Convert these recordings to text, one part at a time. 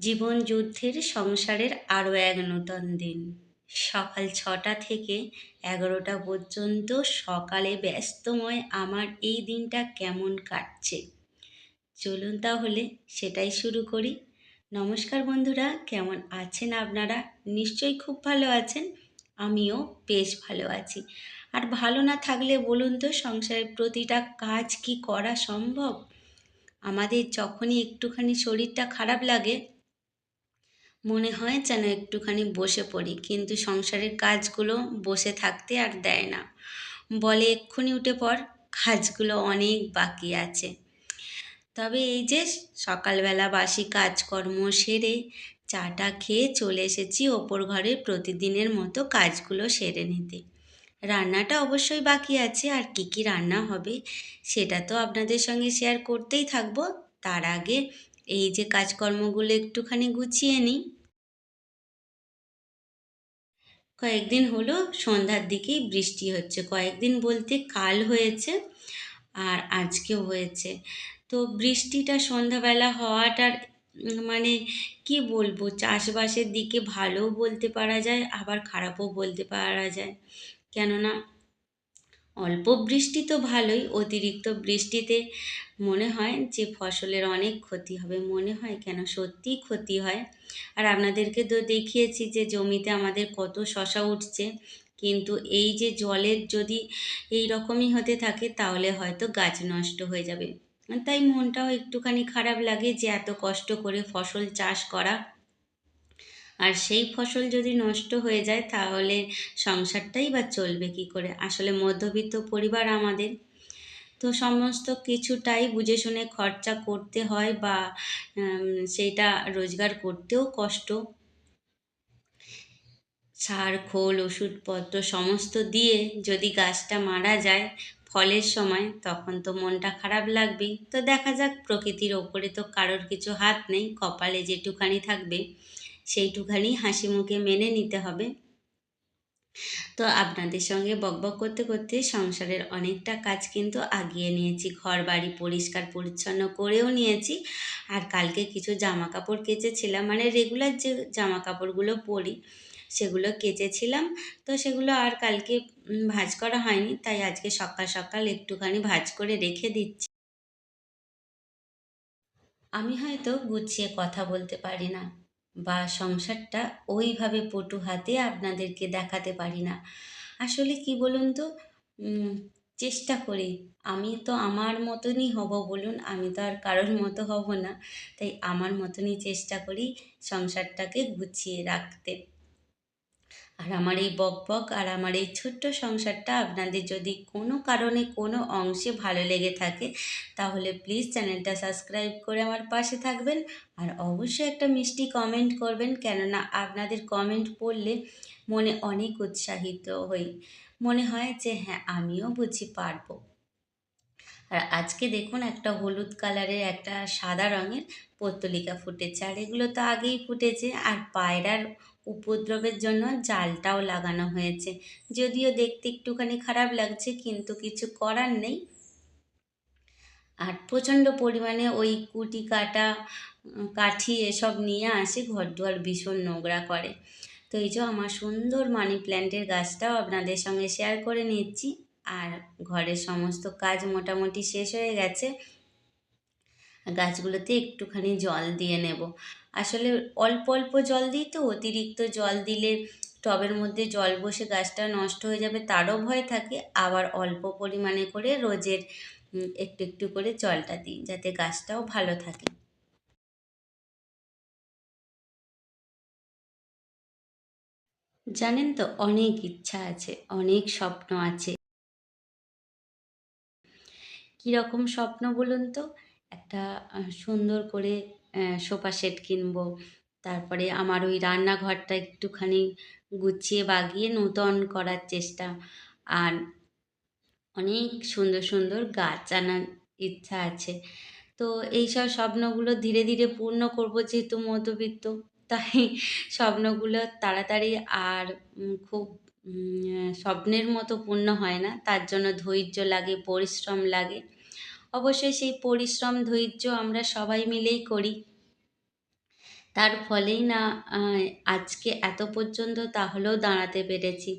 জীবন যুদ্ধের সংসারের আরও এক নূতন দিন। সকাল ৬টা থেকে ১১টা পর্যন্ত সকালে ব্যস্তময় আমার এই দিনটা কেমন কাটছে চলুন তাহলে সেটাই শুরু করি। নমস্কার বন্ধুরা, কেমন আছেন আপনারা? নিশ্চয়ই খুব ভালো আছেন। আমিও বেশ ভালো আছি। আর ভালো না থাকলে বলুন তো, সংসারের প্রতিটা কাজ কি করা সম্ভব? আমাদের যখনই একটুখানি শরীরটা খারাপ লাগে মনে হয় যেন একটুখানি বসে পড়ি, কিন্তু সংসারের কাজগুলো বসে থাকতে আর দেয় না, বলে এক্ষুনি উঠে পড়, কাজগুলো অনেক বাকি আছে। তবে এই যে সকালবেলা বাসি কাজকর্ম সেরে চাটা খেয়ে চলে এসেছি ওপর ঘরে প্রতিদিনের মতো কাজগুলো সেরে নিতে। রান্নাটা অবশ্যই বাকি আছে, আর কি কি রান্না হবে সেটা তো আপনাদের সঙ্গে শেয়ার করতেই থাকবো। তার আগে এই যে কাজকর্মগুলো একটুখানি গুছিয়ে নিই। কয়েকদিন হলো সন্ধ্যার দিকেই বৃষ্টি হচ্ছে, কয়েকদিন বলতে কাল হয়েছে আর আজকেও হয়েছে। তো বৃষ্টিটা সন্ধ্যাবেলা হওয়াটার মানে কি বলবো, চাষবাসের দিকে ভালোও বলতে পারা যায়, আবার খারাপও বলতে পারা যায়। কেননা অল্প বৃষ্টি তো ভালোই, অতিরিক্ত বৃষ্টিতে মনে হয় যে ফসলের অনেক ক্ষতি হবে, মনে হয় কেন সত্যিই ক্ষতি হয়। আর আপনাদেরকে তো দেখিয়েছি যে জমিতে আমাদের কত শশা উঠছে, কিন্তু এই যে জলের যদি এই রকমই হতে থাকে তাহলে হয়তো গাছ নষ্ট হয়ে যাবে। তাই মনটাও একটুখানি খারাপ লাগে যে এত কষ্ট করে ফসল চাষ করা, আর সেই ফসল যদি নষ্ট হয়ে যায় তাহলে সংসারটাই বা চলবে কী করে? আসলে মধ্যবিত্ত পরিবার আমাদের, তো সমস্ত কিছুটাই বুঝে শুনে খরচা করতে হয়, বা সেইটা রোজগার করতেও কষ্ট। সার খোল ওষুধপত্র সমস্ত দিয়ে যদি গাছটা মারা যায় ফলের সময়, তখন তো মনটা খারাপ লাগবেই। তো দেখা যাক, প্রকৃতির ওপরে তো কারোর কিছু হাত নেই, কপালে যেটুখানি থাকবে সেইটুখানি হাসি মুখে মেনে নিতে হবে। তো আপনাদের সঙ্গে বকবক করতে করতে সংসারের অনেকটা কাজ কিন্তু আগিয়ে নিয়েছি, ঘর বাড়ি পরিষ্কার পরিচ্ছন্ন করেও নিয়েছি। আর কালকে কিছু জামা কাপড় কেচেছিলাম, মানে রেগুলার যে জামা কাপড়গুলো পরি সেগুলো কেচেছিলাম। তো সেগুলো আর কালকে ভাঁজ করা হয়নি, তাই আজকে সকাল সকাল একটুখানি ভাঁজ করে রেখে দিচ্ছি। আমি হয়তো গুছিয়ে কথা বলতে পারি না, বা সংসারটা ওইভাবে পটু হাতে আপনাদেরকে দেখাতে পারি না। আসলে কি বলুন তো, উম, চেষ্টা করি। আমি তো আমার মতনই হব বলুন, আমি তো আর কারোর মতো হব না। তাই আমার মতনই চেষ্টা করি সংসারটাকে গুছিয়ে রাখতে। আর আমার এই বকবক আর আমার এই ছোট্ট সংসারটা আপনাদের যদি কোনো কারণে কোনো অংশে ভালো লেগে থাকে তাহলে প্লিজ চ্যানেলটা সাবস্ক্রাইব করে আমার পাশে থাকবেন। আর অবশ্যই একটা মিষ্টি কমেন্ট করবেন, কেননা আপনাদের কমেন্ট পড়লে মনে অনেক উৎসাহিত হই, মনে হয় যে হ্যাঁ আমিও বুঝি পারবো। আর আজকে দেখুন, একটা হলুদ কালারের একটা সাদা রঙের পত্তলিকা ফুটেছে, আর এগুলো তো আগেই ফুটেছে। আর পায়রার উপদ্রবের জন্য জালটাও লাগানো হয়েছে, যদিও দেখতে একটুখানি খারাপ লাগছে কিন্তু কিছু করার নেই। আর প্রচণ্ড পরিমাণে ওই কুটি কাটা কাঠি এসব নিয়ে আসে, ঘর দুয়ার ভীষণ নোংরা করে। তো এই যে আমার সুন্দর মানি প্ল্যান্টের গাছটাও আপনাদের সঙ্গে শেয়ার করে নিচ্ছি। আর ঘরের সমস্ত কাজ মোটামুটি শেষ হয়ে গেছে, গাছগুলোতে একটুখানি জল দিয়ে নেব। আসলে অল্প অল্প জল দিই, তো অতিরিক্ত জল দিলে টবের মধ্যে জল বসে গাছটা নষ্ট হয়ে যাবে তারও ভয় থাকে। আবার অল্প পরিমাণে করে রোজের একটু একটু করে জলটা দিই, যাতে গাছটাও ভালো থাকে। জানেন তো, অনেক ইচ্ছা আছে, অনেক স্বপ্ন আছে। কীরকম স্বপ্ন বলুন তো? একটা সুন্দর করে সোফা সেট কিনবো। তারপরে আমার ওই রান্নাঘরটা একটুখানি গুছিয়ে বাগিয়ে নূতন করার চেষ্টা। আর অনেক সুন্দর সুন্দর গাছ আনার ইচ্ছা আছে। তো এইসব স্বপ্নগুলো ধীরে ধীরে পূর্ণ করব, যেহেতু মধ্যবিত্ত, তাই স্বপ্নগুলো তাড়াতাড়ি আর খুব স্বপ্নের মতো পূর্ণ হয় না। তার জন্য ধৈর্য লাগে, পরিশ্রম লাগে। অবশ্যই সেই পরিশ্রম ধৈর্য আমরা সবাই মিলেই করি। তার ফলেই না আজকে এত পর্যন্ত তাহলেও দাঁড়াতে পেরেছি।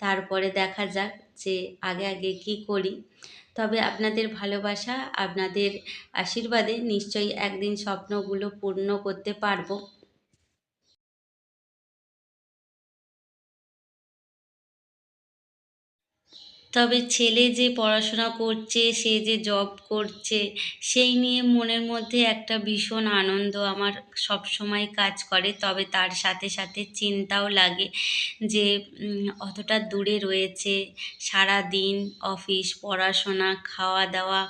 তারপরে দেখা যাক যে আগে আগে কী করি। তবে আপনাদের ভালোবাসা, আপনাদের আশীর্বাদে নিশ্চয়ই একদিন স্বপ্নগুলো পূর্ণ করতে পারবো। তবে ছেলে যে পড়াশোনা করছে, সে যে জব করছে, সেই নিয়ে মনের মধ্যে একটা ভীষণ আনন্দ আমার সবসময় কাজ করে। তবে তার সাথে সাথে চিন্তাও লাগে যে অতটা দূরে রয়েছে, সারাদিন অফিস, পড়াশোনা, খাওয়া দাওয়া,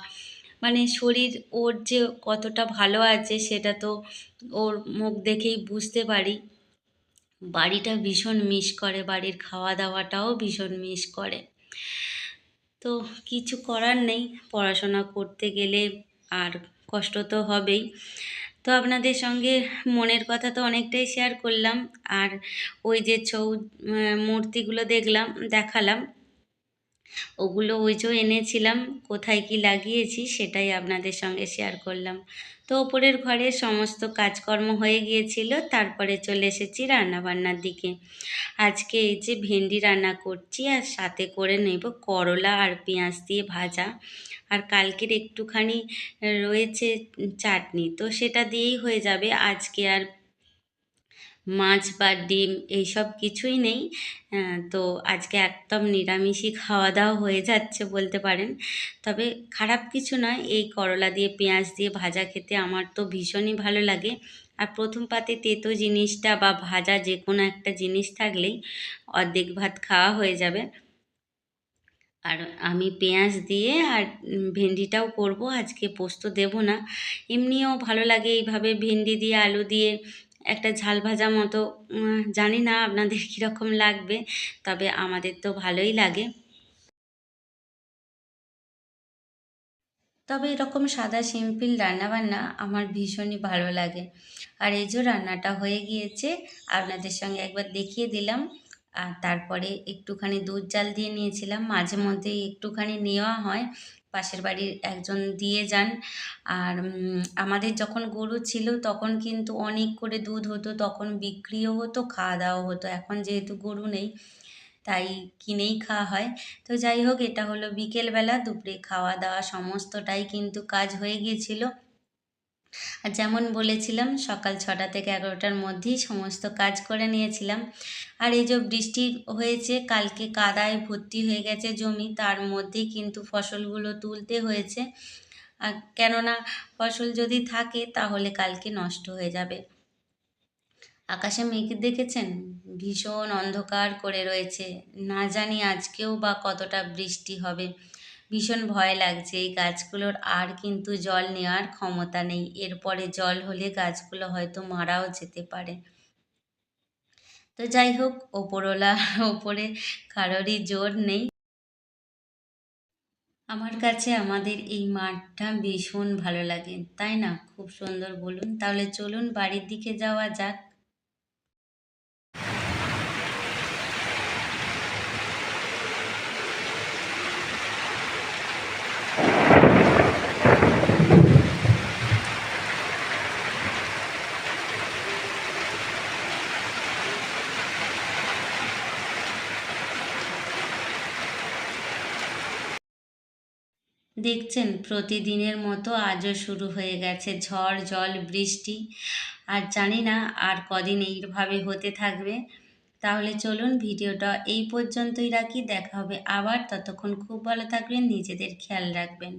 মানে শরীর ওর যে কতটা ভালো আছে সেটা তো ওর মুখ দেখেই বুঝতে পারি। বাড়িটা ভীষণ মিস করে, বাড়ির খাওয়া দাওয়াটাও ভীষণ মিস করে। তো কিছু করার নেই, পড়াশোনা করতে গেলে আর কষ্ট তো হবেই। তো আপনাদের সঙ্গে মনের কথা তো অনেকটাই শেয়ার করলাম। আর ওই যে মূর্তিগুলো দেখালাম, ওগুলো ওই যে এনেছিলাম, কোথায় কি লাগিয়েছি সেটাই আপনাদের সঙ্গে শেয়ার করলাম। তো ওপরের ঘরে সমস্ত কাজকর্ম হয়ে গিয়েছিল, তারপরে চলে এসেছি রান্নাবান্নার দিকে। আজকে এই যে ভেন্ডি রান্না করছি আর সাথে করে নেব করলা আর পেঁয়াজ দিয়ে ভাজা। আর কালকের একটুখানি রয়েছে চাটনি, তো সেটা দিয়েই হয়ে যাবে। আজকে আর মাছ বা ডিম এইসব কিছুই নেই। তো আজকে একদম নিরামিষই খাওয়া দাওয়া হয়ে যাচ্ছে বলতে পারেন। তবে খারাপ কিছু নয়, এই করলা দিয়ে পেঁয়াজ দিয়ে ভাজা খেতে আমার তো ভীষণই ভালো লাগে। আর প্রথম পাতে তেতো জিনিসটা বা ভাজা যে কোনো একটা জিনিস থাকলেই অর্ধেক ভাত খাওয়া হয়ে যাবে। আর আমি পেঁয়াজ দিয়ে আর ভেন্ডিটাও করব, আজকে পোস্ত দেব না। এমনিও ভালো লাগে এইভাবে ভেন্ডি দিয়ে আলু দিয়ে একটা ঝাল ভাজা মতো। জানি না আপনাদের কীরকম লাগবে, তবে আমাদের তো ভালোই লাগে। তবে এরকম সাদা সিম্পল রান্নাবান্না আমার ভীষণই ভালো লাগে। আর এই যে রান্নাটা হয়ে গিয়েছে, আপনাদের সঙ্গে একবার দেখিয়ে দিলাম। আর তারপরে একটুখানি দুধ জাল দিয়ে নিয়েছিলাম, মাঝে মধ্যেই একটুখানি নেওয়া হয়, পাশের বাড়ির একজন দিয়ে যান। আর আমাদের যখন গরু ছিল তখন কিন্তু অনেক করে দুধ হতো, তখন বিক্রিও হতো, খাওয়া দাওয়া হতো। এখন যেহেতু গরু নেই তাই কিনেই খাওয়া হয়। তো যাই হোক, এটা হলো বিকেলবেলা, দুপুরে খাওয়া দাওয়া সমস্তটাই কিন্তু কাজ হয়ে গিয়েছিল। আর যেমন বলেছিলাম সকাল 6টা থেকে 11টার মধ্যেই সমস্ত কাজ করে নিয়েছিলাম। আর এই যে বৃষ্টি হয়েছে, কালকে কাদায় ভর্তি হয়ে গেছে জমি, তার মধ্যেই কিন্তু ফসলগুলো তুলতে হয়েছে। আর কেননা ফসল যদি থাকে তাহলে কালকে নষ্ট হয়ে যাবে। আকাশে মেঘ দেখেছেন? ভীষণ অন্ধকার করে রয়েছে। না জানি আজকেও বা কতটা বৃষ্টি হবে। ভীষণ ভয় লাগছে। এই গাছগুলোর আর কিন্তু জল নেওয়ার ক্ষমতা নেই। এরপরে জল হলে গাছগুলো হয়তো মারাও যেতে পারে। তো যাই হোক, ওপরওয়ালার ওপরে কারোরই জোর নেই। আমার কাছে আমাদের এই মাঠটা ভীষণ ভালো লাগে, তাই না? খুব সুন্দর বলুন। তাহলে চলুন বাড়ির দিকে যাওয়া যাক। দেখছেন প্রতিদিনের মতো আজও শুরু হয়ে গেছে ঝড় জল বৃষ্টি। আর জানি না আর কদিন এইভাবে হতে থাকবে। তাহলে চলুন ভিডিওটা এই পর্যন্তই রাখি, দেখা হবে আবার। ততক্ষণ খুব ভালো থাকবেন, নিজেদের খেয়াল রাখবেন।